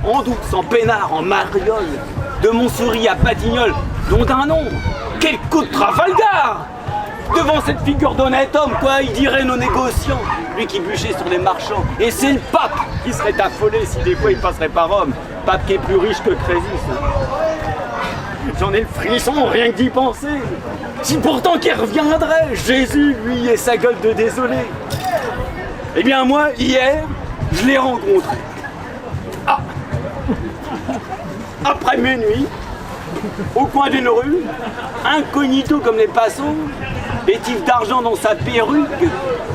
En doute, sans peinard, en mariole, de Montsouris à Batignolles, dont un nom, quel coup de Trafalgar! Devant cette figure d'honnête homme, quoi, il dirait nos négociants, lui qui bûchait sur les marchands. Et c'est le pape qui serait affolé si des fois il passerait par Rome, pape qui est plus riche que Crésus. J'en ai le frisson, rien que d'y penser. Si pourtant qu'il reviendrait, Jésus, lui, et sa gueule de désolé. Eh bien moi, hier, je l'ai rencontré. Ah. Après minuit, au coin d'une rue, incognito comme les passants, pétif d'argent dans sa perruque,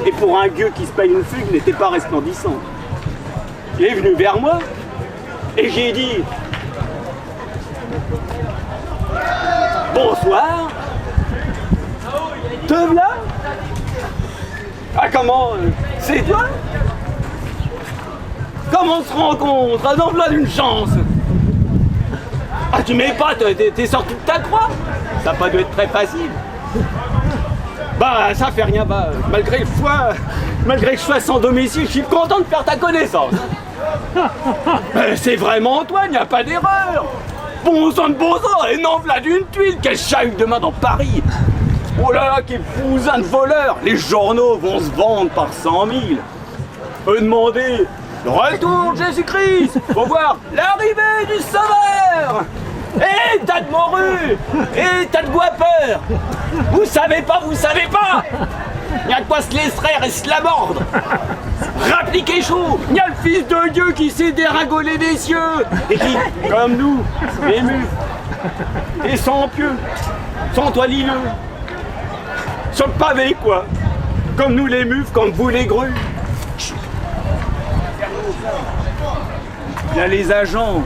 et pour un gueux qui se paye une fugue, n'était pas resplendissant. Il est venu vers moi, et j'ai dit « Bonsoir, te voilà ?»« Ah comment, c'est toi ? Comment on se rencontre ? Ah non, voilà d'une chance !» Ah tu m'épates, t'es sorti de ta croix? Ça n'a pas dû être très facile. Bah ça fait rien, bah, malgré que je sois sans domicile, je suis content de faire ta connaissance. C'est vraiment toi, il n'y a pas d'erreur. Bon sang de bon sang, et non v'là d'une tuile, quel chahut demain dans Paris. Oh là là, quel cousin de voleur. Les journaux vont se vendre par 100 000. Peut demander le retour de Jésus-Christ, faut voir l'arrivée du Sauveur. Et tas de morues, et tas de guapeurs. Vous savez pas, il y a de quoi se laisser frère et se la mordre. Rappliquez chaud, il y a le fils de Dieu qui s'est déringoler des cieux et qui, comme nous, les mufs, et sans pieux, sans toit lileux, sur le pavé quoi, comme nous les mufs, comme vous les grues. Il y a les agents,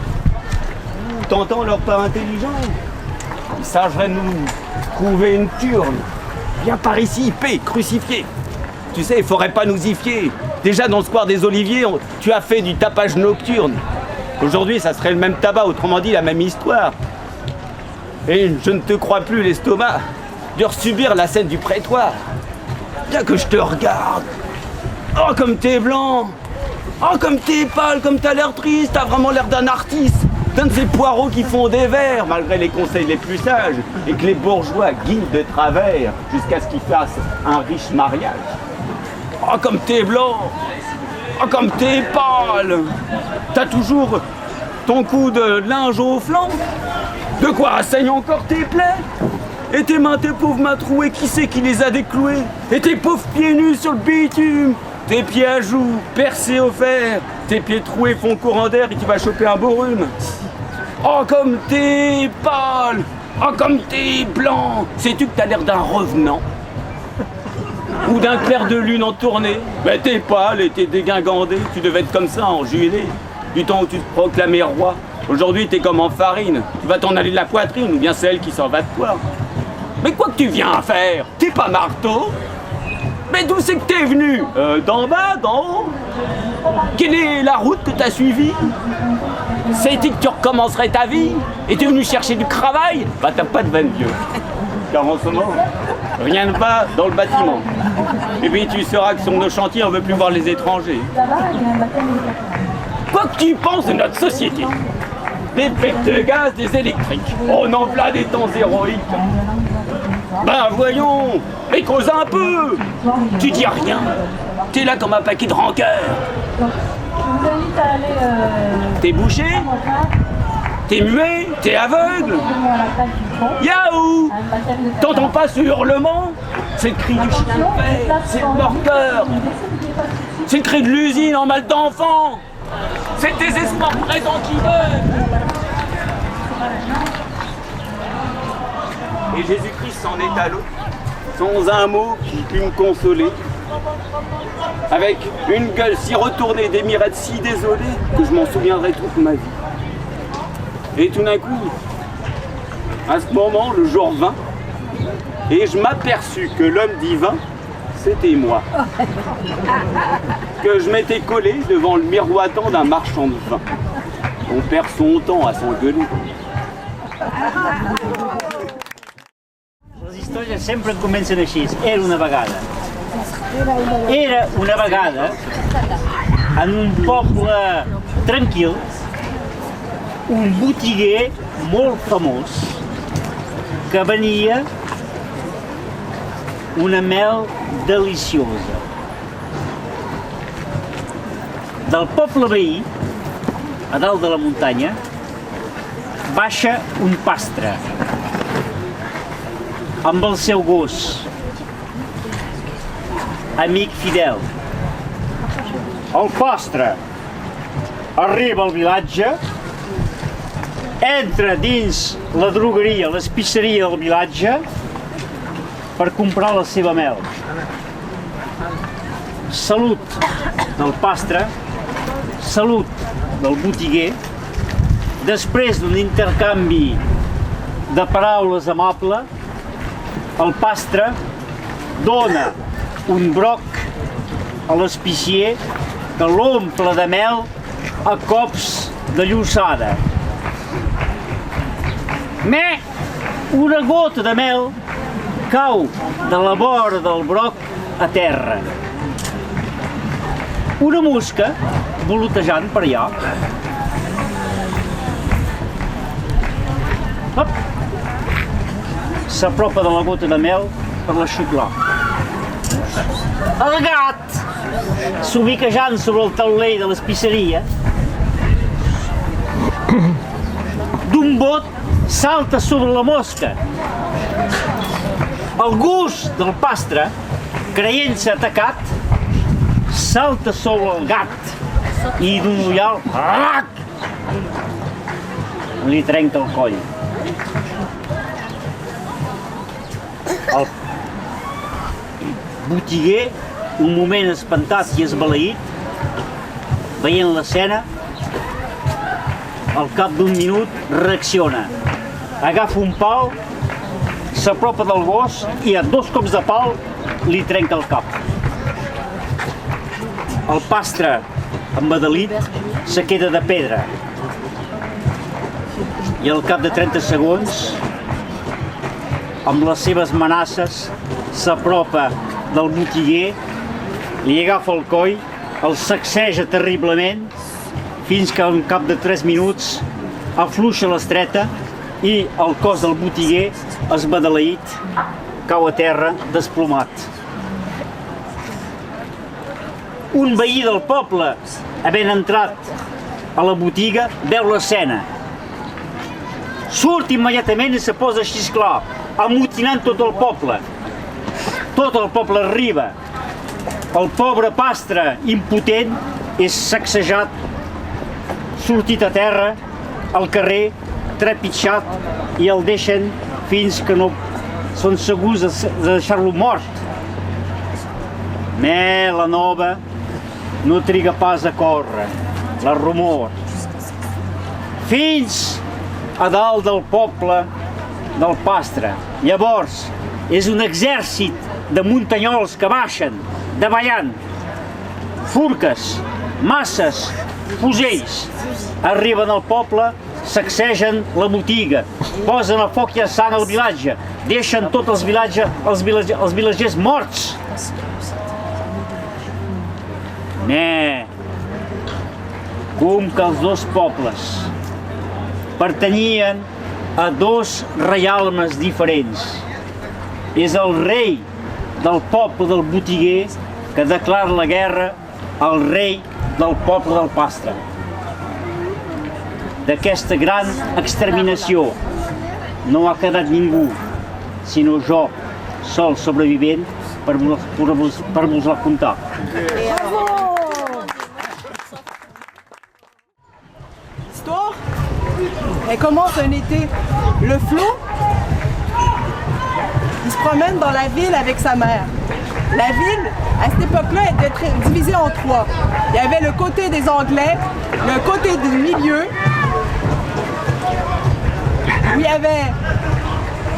t'entends leur pas intelligent, ils sageraient nous trouver une turne. Viens par ici, paix, crucifié. Tu sais, il faudrait pas nous y fier. Déjà dans le square des Oliviers, tu as fait du tapage nocturne. Aujourd'hui, ça serait le même tabac, autrement dit la même histoire. Et je ne te crois plus l'estomac de subir la scène du prétoire. Bien que je te regarde. Oh, comme t'es blanc. Oh, comme t'es pâle, comme t'as l'air triste. T'as vraiment l'air d'un artiste. D'un de ces poireaux qui font des vers, malgré les conseils les plus sages, et que les bourgeois guident de travers jusqu'à ce qu'ils fassent un riche mariage. Oh, comme t'es blanc. Oh, comme t'es pâle. T'as toujours ton coup de linge au flanc. De quoi saignent encore tes plaies? Et tes mains, tes pauvres mains trouées, qui c'est qui les a déclouées? Et tes pauvres pieds nus sur le bitume, tes pieds à joues, percés au fer, tes pieds troués font courant d'air et tu vas choper un beau rhume. Oh, comme t'es pâle! Oh, comme t'es blanc! Sais-tu que t'as l'air d'un revenant? Ou d'un clair de lune en tournée? Ben t'es pâle et t'es dégingandé, tu devais être comme ça en juillet, du temps où tu te proclamais roi. Aujourd'hui, t'es comme en farine. Tu vas t'en aller de la poitrine, ou bien c'est elle qui s'en va de toi. Mais quoi que tu viens faire? T'es pas marteau? Mais d'où c'est que t'es venu? D'en bas, d'en haut? Quelle est la route que t'as suivie? C'est-il que tu recommencerais ta vie? Et t'es venu chercher du travail? Bah t'as pas de vanne vieux. Car en ce moment, rien ne va dans le bâtiment. Et puis tu sauras que sur nos chantiers, on veut plus voir les étrangers. Quoi que tu penses de notre société? Des becs de gaz, des électriques. On en v'là des temps héroïques. Ben voyons, mais cause un peu. Tu dis rien. T'es là comme un paquet de rancœur. T'es bouché? T'es muet? T'es aveugle? Yaou! T'entends pas ce hurlement? C'est le cri du chien de fer, c'est le porteur. C'est le cri de l'usine en mal d'enfant. C'est le désespoir présent qui veut. Et Jésus-Christ s'en est à l'eau, sans un mot qui pût me consoler, avec une gueule si retournée, des mirettes si désolées, que je m'en souviendrai toute ma vie. Et tout d'un coup, à ce moment, le jour vint, et je m'aperçus que l'homme divin c'était moi. Que je m'étais collé devant le miroitant d'un marchand de vin. On perd son temps à s'engueuler. Les històries sempre comencen així. Era una vegada. Era una vegada, en un poble tranquil, un botiguer molt famós que venia una mel deliciosa. Del poble veí, a dalt de la muntanya, baixa un pastre amb el seu gos, amic fidel. El pastre arriba al vilatge, entra dins la drogueria, l'espisseria del vilatge per comprar la seva mel. Salut del pastre, salut del botiguer. Després d'un intercanvi de paraules amables, el pastre dona un broc a l'espicier que l'omple de mel a cops de llossada. Una gota de mel cau de la vora del broc a terra. Una mosca, volotejant per allà, s'apropa de la gota de mel per l'aixoplar. El gat, sobiquejant sobre el taulell de l'espisseria, d'un bot salta sobre la mosca. El gos del pastre, creient-se atacat, salta sobre el gat i d'un ullal li trenca el coll. El botiguer, un moment espantat i esbalaït, veient l'escena, al cap d'un minut reacciona. Agafa un pal, s'apropa del gos i a 2 cops de pal li trenca el cap. El pastre, embadalit, se queda de pedra i al cap de 30 segons, amb les seves amenaces, s'apropa del botiguer, li agafa el coll, el sacseja terriblement, fins que en cap de 3 minuts afluixa l'estreta i el cos del botiguer, esbadalit, cau a terra desplomat. Un veí del poble, havent entrat a la botiga, veu l'escena. Surt immediatament i se posa a xisclar, amotinant tot el poble. Tot el poble arriba. El pobre pastre, impotent, és sacsejat, sortit a terra, al carrer, trepitjat, i el deixen fins que no són segurs de deixar-lo mort. La nova no triga pas a córrer, la rumor. Fins a dalt del poble del pastre. Llavors, és un exèrcit de muntanyols que baixen, davallant, furques, masses, fusells. Arriben al poble, sacsegen la botiga, posen el foc llançant al vilatge, deixen tots els vilatgers morts. Com que els 2 pobles pertanyien a 2 reialmes diferents. És el rei del poble del botiguer que declara la guerra al rei del poble del pastre. D'aquesta gran exterminació no ha quedat ningú, sinó jo, sol sobrevivent, per vos-la contar. L'histoire, elle commence un été. Le flot, il se promène dans la ville avec sa mère. La ville, à cette époque-là, était divisée en 3. Il y avait le côté des Anglais, le côté du milieu, où il y avait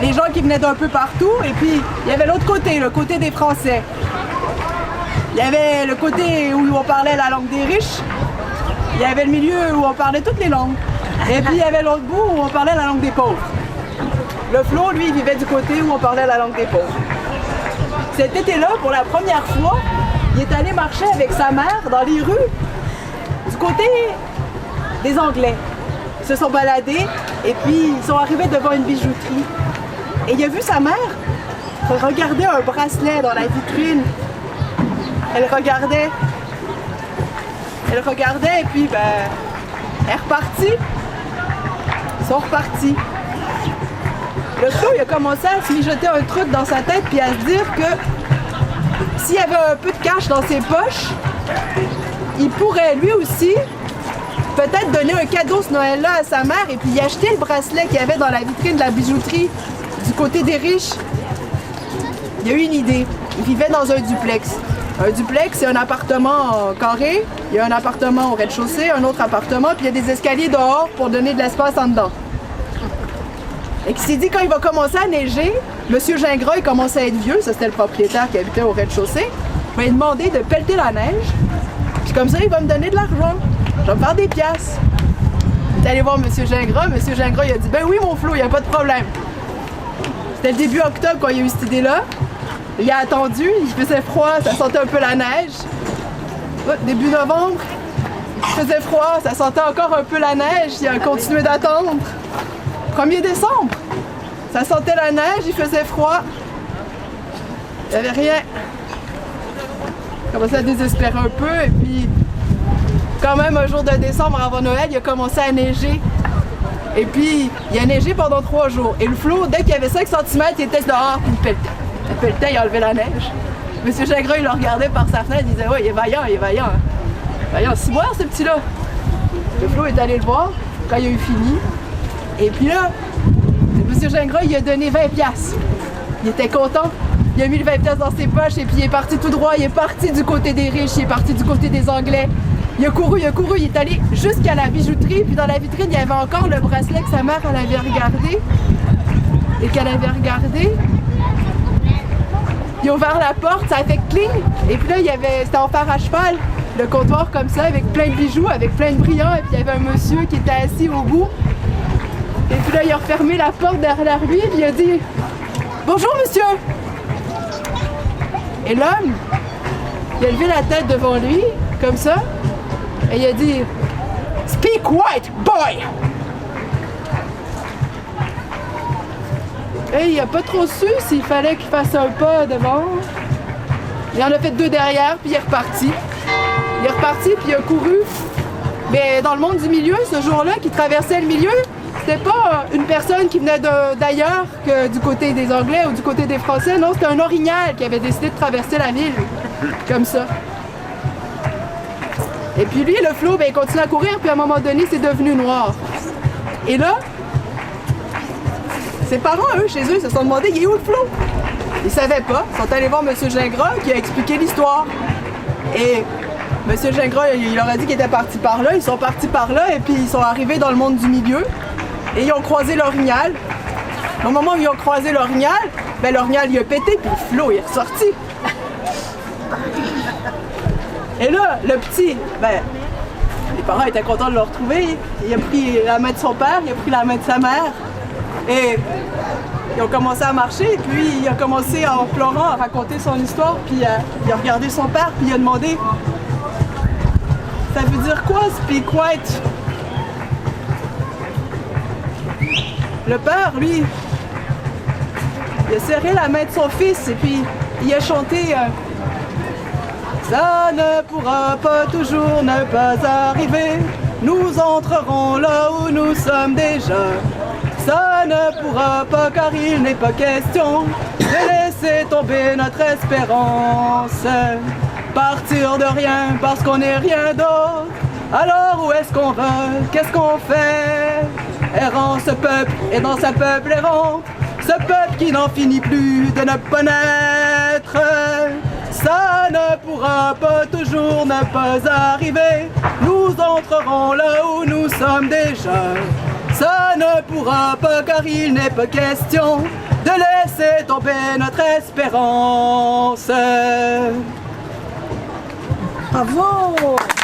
les gens qui venaient d'un peu partout. Et puis, il y avait l'autre côté, le côté des Français. Il y avait le côté où on parlait la langue des riches. Il y avait le milieu où on parlait toutes les langues. Et puis, il y avait l'autre bout où on parlait la langue des pauvres. Le Flo, lui, il vivait du côté où on parlait la langue des pauvres. Cet été-là, pour la première fois, il est allé marcher avec sa mère dans les rues du côté des Anglais. Ils se sont baladés et puis ils sont arrivés devant une bijouterie. Et il a vu sa mère regarder un bracelet dans la vitrine. Elle regardait et puis ben, elle est repartie. Ils sont repartis. Le Flo, il a commencé à se mijoter un truc dans sa tête puis à se dire que s'il y avait un peu de cash dans ses poches, il pourrait lui aussi peut-être donner un cadeau ce Noël-là à sa mère et puis y acheter le bracelet qu'il y avait dans la vitrine de la bijouterie du côté des riches. Il a eu une idée. Il vivait dans un duplex. Un duplex, c'est un appartement carré. Il y a un appartement au rez-de-chaussée, un autre appartement, puis il y a des escaliers dehors pour donner de l'espace en dedans. Et qui s'est dit quand il va commencer à neiger, M. Gingras, il commence à être vieux, ça c'était le propriétaire qui habitait au rez-de-chaussée, il va lui demander de pelleter la neige, puis comme ça il va me donner de l'argent, je vais me faire des piastres. Il est allé voir M. Gingras, M. Gingras il a dit « Ben oui mon Flo, il n'y a pas de problème ». C'était le début octobre quand il y a eu cette idée-là, il a attendu, il faisait froid, ça sentait un peu la neige. Début novembre, il faisait froid, ça sentait encore un peu la neige, il a continué d'attendre. 1er décembre, ça sentait la neige, il faisait froid. Il n'y avait rien. Il commençait à désespérer un peu et puis quand même un jour de décembre avant Noël, il a commencé à neiger. Et puis il a neigé pendant 3 jours. Et le Flo, dès qu'il y avait 5 cm, il était dehors puis il pelletait. Il pelletait, il enlevait la neige. Monsieur Gingras, il le regardait par sa fenêtre, il disait « Ouais, il est vaillant, il est vaillant. Vaillant, 6 mois ce petit-là. » Le Flo est allé le voir quand il a eu fini. Et puis là, M. Gingras, il a donné 20 piastres. Il était content. Il a mis le 20 piastres dans ses poches et puis il est parti tout droit. Il est parti du côté des riches, il est parti du côté des Anglais. Il a couru, il est allé jusqu'à la bijouterie. Puis dans la vitrine, il y avait encore le bracelet que sa mère, elle avait regardé. Et qu'elle avait regardé. Il a ouvert la porte, ça a fait cling. Et puis là, c'était en fer à cheval, le comptoir comme ça, avec plein de bijoux, avec plein de brillants. Et puis il y avait un monsieur qui était assis au bout. Et puis là, il a refermé la porte derrière lui et il a dit « Bonjour, monsieur! » Et l'homme, il a levé la tête devant lui, comme ça, et il a dit « Speak white, boy! » Et il n'a pas trop su s'il fallait qu'il fasse un pas devant. Il en a fait 2 derrière, puis il est reparti. Il est reparti, puis il a couru. Mais dans le monde du milieu, ce jour-là, qui traversait le milieu, c'était pas une personne qui venait d'ailleurs que du côté des Anglais ou du côté des Français, non, c'était un orignal qui avait décidé de traverser la ville, comme ça. Et puis lui, le Flo, ben, il continue à courir, puis à un moment donné, c'est devenu noir. Et là, ses parents, eux, chez eux, se sont demandé, il est où le Flo? Ils savaient pas, ils sont allés voir M. Gingras qui a expliqué l'histoire. Et M. Gingras, il leur a dit qu'il était parti par là, ils sont partis par là, et puis ils sont arrivés dans le monde du milieu. Et ils ont croisé l'orignal. Au moment où ils ont croisé l'orignal, ben l'orignal il a pété, puis le Flo il est ressorti. Et là, le petit, ben, les parents étaient contents de le retrouver. Il a pris la main de son père, il a pris la main de sa mère. Et ils ont commencé à marcher, puis il a commencé en pleurant à raconter son histoire, puis il a regardé son père, puis il a demandé « Ça veut dire quoi, speak white? » Le père, lui, il a serré la main de son fils et puis il a chanté Ça ne pourra pas toujours ne pas arriver, nous entrerons là où nous sommes déjà. Ça ne pourra pas car il n'est pas question de laisser tomber notre espérance. Partir de rien parce qu'on n'est rien d'autre. Alors où est-ce qu'on va? Qu'est-ce qu'on fait? Errant ce peuple et dans sa peuple errant, ce peuple qui n'en finit plus de ne pas naître. Ça ne pourra pas toujours ne pas arriver, nous entrerons là où nous sommes déjà. Ça ne pourra pas car il n'est pas question de laisser tomber notre espérance. Bravo!